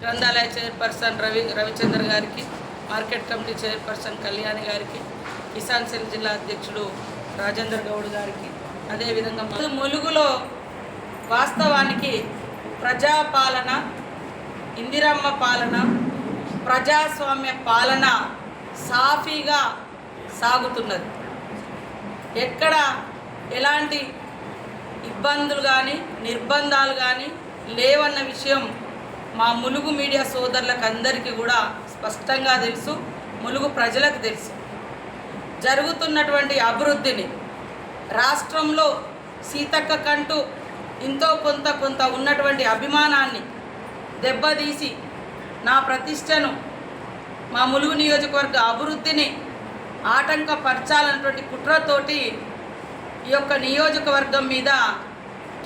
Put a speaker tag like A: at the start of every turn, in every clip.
A: గ్రంథాలయ చైర్పర్సన్ రవిచంద్ర గారికి, market committee chairperson Kalyani గారికి, కిసాన్ సెల్ జిల్లా అధ్యక్షుడు రాజేందర్ గౌడ్ గారికి, అదేవిధంగా ములుగులో వాస్తవానికి ప్రజాపాలన, ఇందిరమ్మ పాలన, ప్రజాస్వామ్య పాలన సాఫీగా సాగుతున్నది. ఎక్కడ ఎలాంటి ఇబ్బందులు కానీ నిర్బంధాలు కానీ లేవన్న విషయం మా ములుగు మీడియా సోదరులకు అందరికీ కూడా స్పష్టంగా తెలుసు, ములుగు ప్రజలకు తెలుసు. జరుగుతున్నటువంటి అభివృద్ధిని, రాష్ట్రంలో సీతక్క కంటూ ఇంతో కొంత ఉన్నటువంటి అభిమానాన్ని దెబ్బతీసి నా ప్రతిష్టను, మా ములుగు నియోజకవర్గ అభివృద్ధిని ఆటంకపరచాలన్నటువంటి కుట్రతోటి ఈ యొక్క నియోజకవర్గం మీద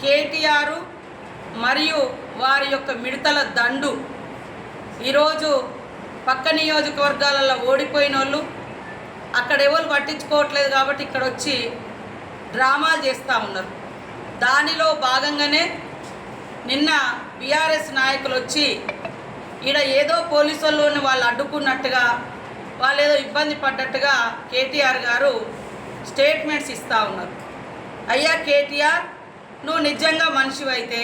A: కేటీఆర్ మరియు వారి యొక్క మిడతల దండు ఈరోజు పక్క నియోజకవర్గాలలో ఓడిపోయిన వాళ్ళు అక్కడ ఎవరు పట్టించుకోవట్లేదు కాబట్టి ఇక్కడ వచ్చి డ్రామాలు చేస్తూ ఉన్నారు. దానిలో భాగంగానే నిన్న బీఆర్ఎస్ నాయకులు వచ్చి ఈడ ఏదో పోలీసు వాళ్ళని వాళ్ళు అడ్డుకున్నట్టుగా, వాళ్ళు ఏదో ఇబ్బంది పడ్డట్టుగా కేటీఆర్ గారు స్టేట్మెంట్స్ ఇస్తూ ఉన్నారు. అయ్యా కేటీఆర్, నువ్వు నిజంగా మనిషివైతే,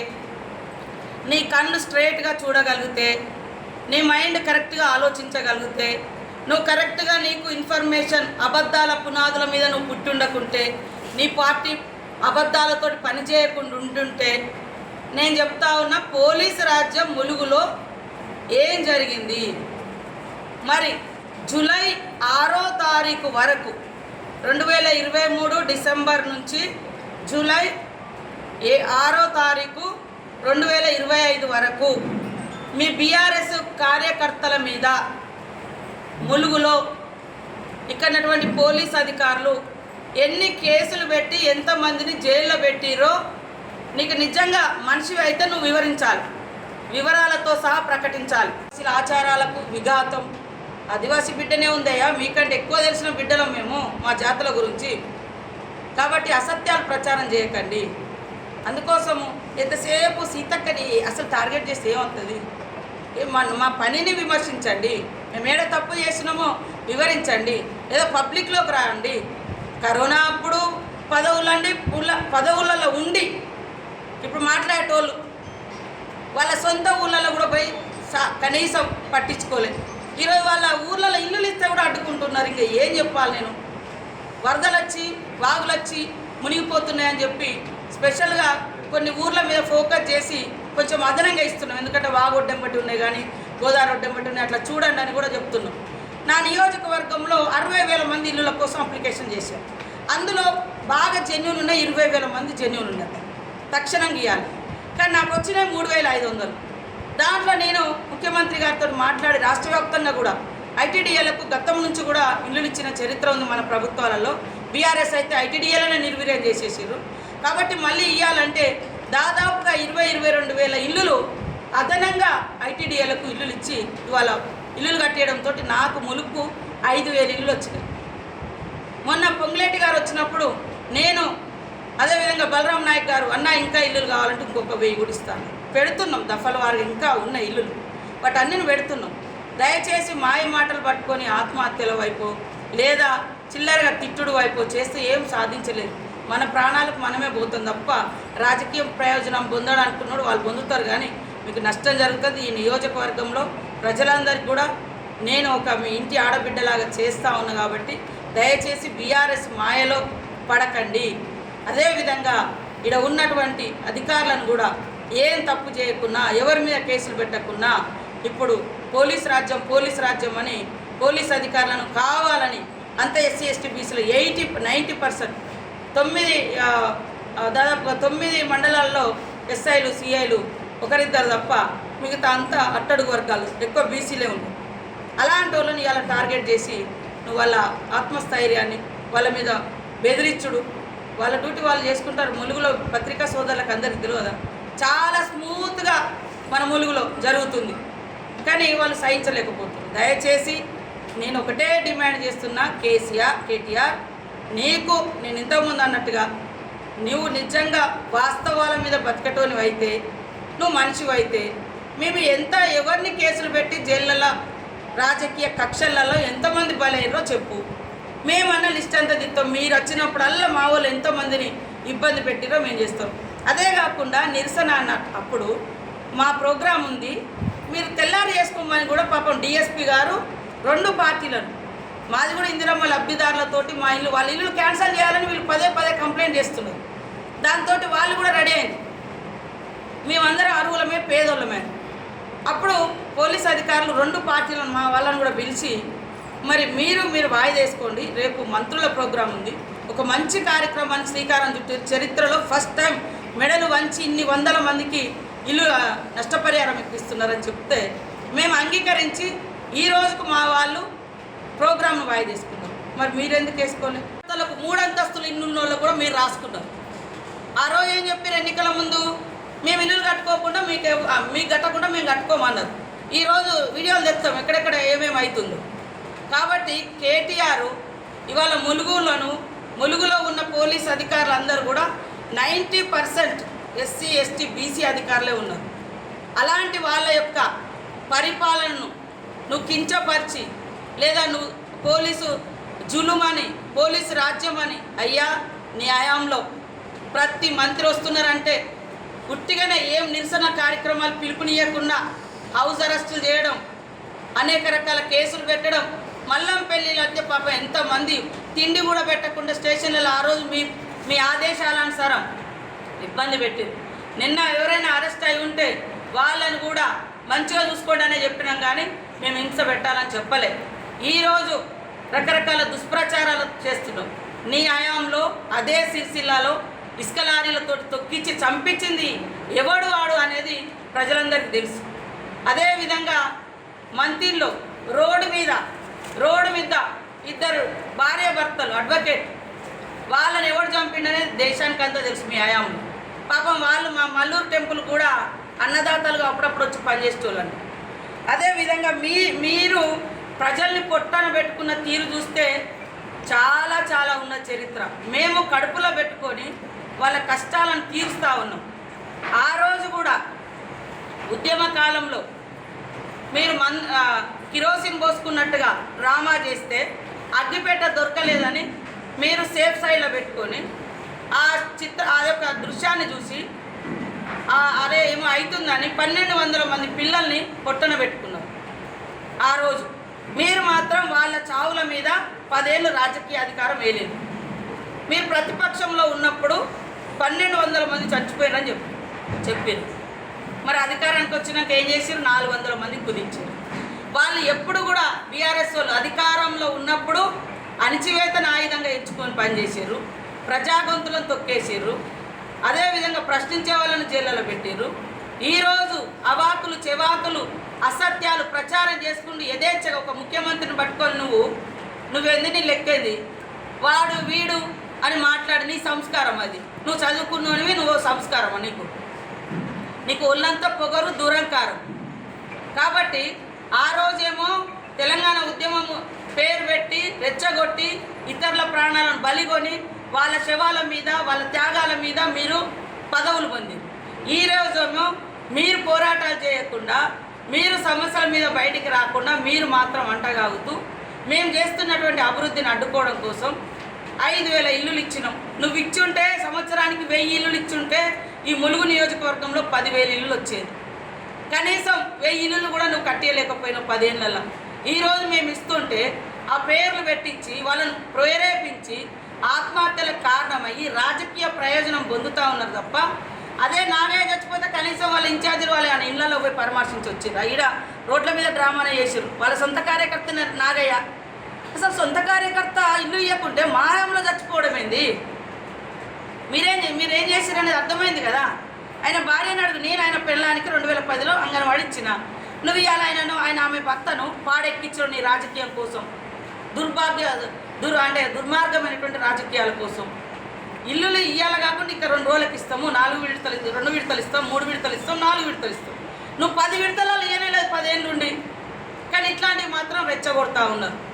A: నీ కళ్ళు స్ట్రైట్గా చూడగలిగితే, నీ మైండ్ కరెక్ట్గా ఆలోచించగలిగితే, నువ్వు కరెక్ట్గా నీకు ఇన్ఫర్మేషన్ అబద్ధాల పునాదుల మీద నువ్వు పుట్టుండకుంటే, నీ పార్టీ అబద్ధాలతో పనిచేయకుండా ఉంటుంటే, నేను చెప్తా ఉన్నా పోలీసు రాజ్యం ములుగులో ఏం జరిగింది? మరి జూలై 6వ తారీఖు వరకు 2023 డిసెంబర్ నుంచి జూలై 6వ తారీఖు 2025 వరకు మీ బీఆర్ఎస్ కార్యకర్తల మీద ములుగులో ఇక్కడటువంటి పోలీస్ అధికారులు ఎన్ని కేసులు పెట్టి ఎంతమందిని జైల్లో పెట్టిరో నీకు నిజంగా మనిషి అయితే నువ్వు వివరించాలి, వివరాలతో సహా ప్రకటించాలి. అసలు ఆచారాలకు విఘాతం, ఆదివాసీ బిడ్డనే ఉందయ్యా, మీకంటే ఎక్కువ తెలిసిన బిడ్డలం మేము మా జాతుల గురించి. కాబట్టి అసత్యాలు ప్రచారం చేయకండి. అందుకోసము ఎంతసేపు సీతక్కని అసలు టార్గెట్ చేస్తే ఏమవుతుంది? మా పనిని విమర్శించండి, మేము ఏదో తప్పు చేసినామో వివరించండి, ఏదో పబ్లిక్లోకి రాండి. కరోనా అప్పుడు పదవులలో ఉండి ఇప్పుడు మాట్లాడేటోళ్ళు వాళ్ళ సొంత ఊళ్ళలో కూడా పోయి కనీసం పట్టించుకోలేదు. ఈరోజు వాళ్ళ ఊర్లలో ఇల్లులు ఇస్తే కూడా అడ్డుకుంటున్నారు. ఇంకా ఏం చెప్పాలి నేను? వరదలు వచ్చి వాగులు వచ్చి మునిగిపోతున్నాయని చెప్పి స్పెషల్గా కొన్ని ఊర్ల మీద ఫోకస్ చేసి కొంచెం అదనంగా ఇస్తున్నాం. ఎందుకంటే వాగు ఒడ్డం బట్టి ఉన్నాయి కానీ గోదావరి ఒడ్డం బట్టి ఉన్నాయి, అట్లా చూడండి అని కూడా చెప్తున్నాం. నా నియోజకవర్గంలో 60,000 మంది ఇల్లుల కోసం అప్లికేషన్ చేశారు. అందులో బాగా జెన్యూన్ ఉన్నాయి 20,000 మంది జెన్యూన్ ఉన్నారు, తక్షణం గీయాలి. కానీ నాకు వచ్చినాయి 3,500. దాంట్లో నేను ముఖ్యమంత్రి గారితో మాట్లాడి రాష్ట్ర వ్యాప్తంగా కూడా ఐటీడీఏలకు గతం నుంచి కూడా ఇల్లులు ఇచ్చిన చరిత్ర ఉంది మన ప్రభుత్వాలలో. బీఆర్ఎస్ అయితే ఐటీడీఏలనే నిర్వీర్యం చేసేసారు. కాబట్టి మళ్ళీ ఇవ్వాలంటే దాదాపుగా 22 వేల ఇల్లులు అదనంగా ఐటీడీఏలకు ఇల్లులు ఇచ్చి ఇవాళ ఇల్లులు కట్టేయడంతో నాకు ములుగు 5,000 ఇల్లులు వచ్చినాయి. మొన్న పొంగులేటి గారు వచ్చినప్పుడు నేను అదేవిధంగా బలరాం నాయక్ గారు అన్న ఇంకా ఇల్లులు కావాలంటే ఇంకొక 1000 కూడా ఇస్తాను. పెడుతున్నాం దఫల వారు ఇంకా ఉన్న ఇల్లులు, బట్ అన్నిని పెడుతున్నాం. దయచేసి మాయ మాటలు పట్టుకొని ఆత్మహత్యల వైపు లేదా చిల్లరగా తిట్టుడు వైపు చేస్తే ఏం సాధించలేదు. మన ప్రాణాలకు మనమే పోతాం తప్ప రాజకీయ ప్రయోజనం పొందడానుకున్నాడు వాళ్ళు పొందుతారు, కానీ మీకు నష్టం జరుగుతుంది. ఈ నియోజకవర్గంలో ప్రజలందరికీ కూడా నేను ఒక మీ ఇంటి ఆడబిడ్డలాగా చేస్తూ ఉన్నా కాబట్టి దయచేసి బీఆర్ఎస్ మాయలో పడకండి. అదేవిధంగా ఇక్కడ ఉన్నటువంటి అధికారులను కూడా ఏం తప్పు చేయకున్నా, ఎవరి మీద కేసులు పెట్టకున్నా, ఇప్పుడు పోలీస్ రాజ్యం అని పోలీస్ అధికారులను కావాలని అంత ఎస్సీ ఎస్టీ బీసీలో 90% దాదాపుగా 9 మండలాల్లో ఎస్ఐలు సిఐలు ఒకరిద్దరు తప్ప మిగతా అంతా అట్టడుగు వర్గాలు, ఎక్కువ బీసీలే ఉంది. అలాంటి వాళ్ళని ఇలా టార్గెట్ చేసి నువ్వు వాళ్ళ ఆత్మస్థైర్యాన్ని వాళ్ళ మీద బెదిరించుడు, వాళ్ళ డ్యూటీ వాళ్ళు చేసుకుంటారు. ములుగులో పత్రికా సోదరులకు అందరికీ తెలియదా? చాలా స్మూత్గా మన ములుగులో జరుగుతుంది, కానీ వాళ్ళు సహించలేకపోతున్నారు. దయచేసి నేను ఒకటే డిమాండ్ చేస్తున్నా, కేటీఆర్ నీకు నేను ఇంతకుముందు అన్నట్టుగా నువ్వు నిజంగా వాస్తవాల మీద బతకటోనివైతే, నువ్వు మనిషివైతే, మేము ఎవరిని కేసు రాజకీయ కక్షలలో ఎంతమంది బలయ్యారో చెప్పు. మేమన్నా లిస్ట్ అంతా తిస్తాం. మీరు వచ్చినప్పుడల్లా మా వాళ్ళు ఎంతోమందిని ఇబ్బంది పెట్టిరో మేము చేస్తాం. అదే కాకుండా నిరసన అన్న అప్పుడు మా ప్రోగ్రాం ఉంది, మీరు తెల్లారి చేసుకోమని కూడా పాపం డిఎస్పీ గారు 2 పార్టీలను, మాది కూడా ఇందిరమ్మ లబ్ధిదారులతోటి మా ఇల్లు వాళ్ళ ఇల్లు క్యాన్సిల్ చేయాలని వీళ్ళు పదే కంప్లైంట్ చేస్తున్నారు. దాంతో వాళ్ళు కూడా రెడీ అయింది. మేమందరం అర్హులమే, పేదోళ్ళమే. అప్పుడు పోలీస్ అధికారులు 2 పార్టీలను మా వాళ్ళని కూడా పిలిచి, మరి మీరు వాయిదా వేసుకోండి, రేపు మంత్రుల ప్రోగ్రాం ఉంది, ఒక మంచి కార్యక్రమానికి శ్రీకారం చుట్టారు. చరిత్రలో ఫస్ట్ టైం మెడలు వంచి ఇన్ని 100 మందికి ఇల్లు నష్టపరిహారం ఇప్పిస్తున్నారని చెప్తే మేము అంగీకరించి ఈ రోజుకు మా వాళ్ళు ప్రోగ్రామ్ను వాయిదా వేసుకున్నారు. మరి మీరెందుకు వేసుకోలేదు? 3 అంతస్తులు ఇల్లున్న కూడా మీరు రాసుకున్నారు. ఆ రోజు ఏం చెప్పారు ఎన్నికల ముందు? మేము ఇల్లులు కట్టుకోకుండా మీకు కట్టకుండా మేము కట్టుకోమన్నారు. ఈరోజు వీడియోలు తెస్తాం ఎక్కడెక్కడ ఏమేమి అవుతుందో. కాబట్టి కేటీఆర్ ఇవాళ ములుగులో ఉన్న పోలీస్ అధికారులు అందరూ కూడా 90% ఎస్సీ ఎస్టీ బీసీ అధికారులే ఉన్నారు. అలాంటి వాళ్ళ యొక్క పరిపాలనను నువ్వు కించపరిచి, లేదా నువ్వు పోలీసు జులుమని, పోలీసు రాజ్యం అని, అయ్యా నీ హయాంలో ప్రతి మంత్రి వస్తున్నారంటే ఉట్టిగానే ఏం నిరసన కార్యక్రమాలు పిలుపునియకుండా హౌస్ అరెస్టులు చేయడం, అనేక రకాల కేసులు పెట్టడం, మల్లంపల్లిలో అయితే పాపం ఎంతమంది తిండి కూడా పెట్టకుండా స్టేషన్లలో ఆ రోజు మీ ఆదేశాలనుసారం ఇబ్బంది పెట్టారు. నిన్న ఎవరైనా అరెస్ట్ అయి ఉంటే వాళ్ళని కూడా మంచిగా చూసుకోండి అనే చెప్పినాం, కానీ మేము హింస పెట్టాలని చెప్పలే. ఈరోజు రకరకాల దుష్ప్రచారాలు చేస్తున్నాం. నీ హయాంలో అదే సిరిసిల్లాలో ఇసుక లారీలతో తొక్కించి చంపించింది ఎవడు వాడు అనేది ప్రజలందరికీ తెలుసు. అదేవిధంగా మంతిల్లో రోడ్డు మీద 2 భార్యాభర్తలు అడ్వకేట్ వాళ్ళని ఎవడు చంపిండనేది దేశానికి అంతా తెలుసు మీ హయాంలో. పాపం వాళ్ళు మా మల్లూరు టెంపుల్ కూడా అన్నదాతలుగా అప్పుడప్పుడు వచ్చి పనిచేసేవాళ్ళండి. అదేవిధంగా మీరు ప్రజల్ని పొట్టన పెట్టుకున్న తీరు చూస్తే చాలా ఉన్న చరిత్ర. మేము కడుపులో పెట్టుకొని వాళ్ళ కష్టాలను తీరుస్తూ ఉన్నాం. ఆ రోజు కూడా ఉద్యమ కాలంలో మీరు కిరోసిన్ పోసుకున్నట్టుగా డ్రామా చేస్తే అగ్గిపేట దొరకలేదని మీరు సేఫ్ సైడ్లో పెట్టుకొని ఆ యొక్క దృశ్యాన్ని చూసి అరే ఏమో అవుతుందని 1200 మంది పిల్లల్ని పొట్టన పెట్టుకున్నారు. ఆ రోజు మీరు మాత్రం వాళ్ళ చావుల మీద 10 ఏళ్ళు రాజకీయ అధికారం వేయలేదు. మీరు ప్రతిపక్షంలో ఉన్నప్పుడు 1200 మంది చచ్చిపోయారని చెప్పారు. మరి అధికారానికి వచ్చినాక ఏం చేశారు? 400 మంది కుదించారు. వాళ్ళు ఎప్పుడు కూడా బీఆర్ఎస్ వాళ్ళు అధికారంలో ఉన్నప్పుడు అణిచివేతను ఆయుధంగా ఎంచుకొని పనిచేసారు, ప్రజాగొంతులను తొక్కేసారు, అదేవిధంగా ప్రశ్నించే వాళ్ళని జైళ్ళలో పెట్టారు. ఈరోజు అవాకులు చెవాకులు అసత్యాలు ప్రచారం చేసుకుంటూ యథేచ్ఛగా ఒక ముఖ్యమంత్రిని పట్టుకొని నువ్వెందుకు లెక్కేది వాడు వీడు అని మాట్లాడి నీ సంస్కారం అది. నువ్వు చదువుకున్నవి నువ్వు సంస్కారమా? నీకు ఒళ్ళంతా పొగరు దురంకారం. కాబట్టి ఆ రోజేమో తెలంగాణ ఉద్యమం పేరు పెట్టి రెచ్చగొట్టి ఇతరుల ప్రాణాలను బలిగొని వాళ్ళ శవాల మీద వాళ్ళ త్యాగాల మీద మీరు పదవులు పొందిరు. ఈ రోజేమో మీరు పోరాటాలు చేయకుండా, మీరు సమస్యల మీద బయటికి రాకుండా మీరు మాత్రం అంటగాగుతూ మేము చేస్తున్నటువంటి అభివృద్ధిని అడ్డుకోవడం కోసం 5000 ఇల్లులు ఇచ్చినాం. నువ్వు ఇచ్చుంటే సంవత్సరానికి 1000 ఇల్లులు ఇచ్చుంటే ఈ ములుగు నియోజకవర్గంలో 10,000 ఇల్లులు వచ్చేది. కనీసం 1000 ఇల్లులు కూడా నువ్వు కట్టేయలేకపోయినావు 10 ఏళ్ళల్లో. ఈరోజు మేము ఇస్తుంటే ఆ పేర్లు పెట్టించి వాళ్ళను ప్రేరేపించి ఆత్మహత్యలకు కారణమయ్యి రాజకీయ ప్రయోజనం పొందుతూ ఉన్నారు తప్ప, అదే నాగయ్య చచ్చిపోతే కనీసం వాళ్ళ ఇన్ఛార్జీలు వాళ్ళ ఆయన ఇళ్లలో పోయి పరామర్శించి వచ్చారు. ఈడ రోడ్ల మీద డ్రామానే చేసారు. వాళ్ళ సొంత కార్యకర్త నాగయ్య. అసలు సొంత కార్యకర్త ఇల్లు ఇవ్వకుంటే మాయంలో చచ్చిపోవడం ఏంది? మీరేం చేశారనేది అర్థమైంది కదా. ఆయన భార్యను అడుగు. నేను ఆయన పెళ్ళానికి 2010లో అంగన్వాడీ ఇచ్చిన. నువ్వు ఇవాళ ఆయన ఆమె భర్తను పాడెక్కించడం నీ రాజకీయం కోసం, దుర్మార్గమైనటువంటి రాజకీయాల కోసం. ఇల్లులు ఇవ్వాలి కాకుండా ఇంకా 2 రోజులకు ఇస్తాము, 4 విడతలు, 2 విడతలు ఇస్తాం, 3 విడతలు ఇస్తాం, 4 విడతలు ఇస్తాం. నువ్వు 10 విడతలలో ఇవ్వనే లేదు 10 ఏళ్ళు ఉండి. కానీ ఇట్లాంటివి మాత్రం రెచ్చగొడతా ఉన్నారు.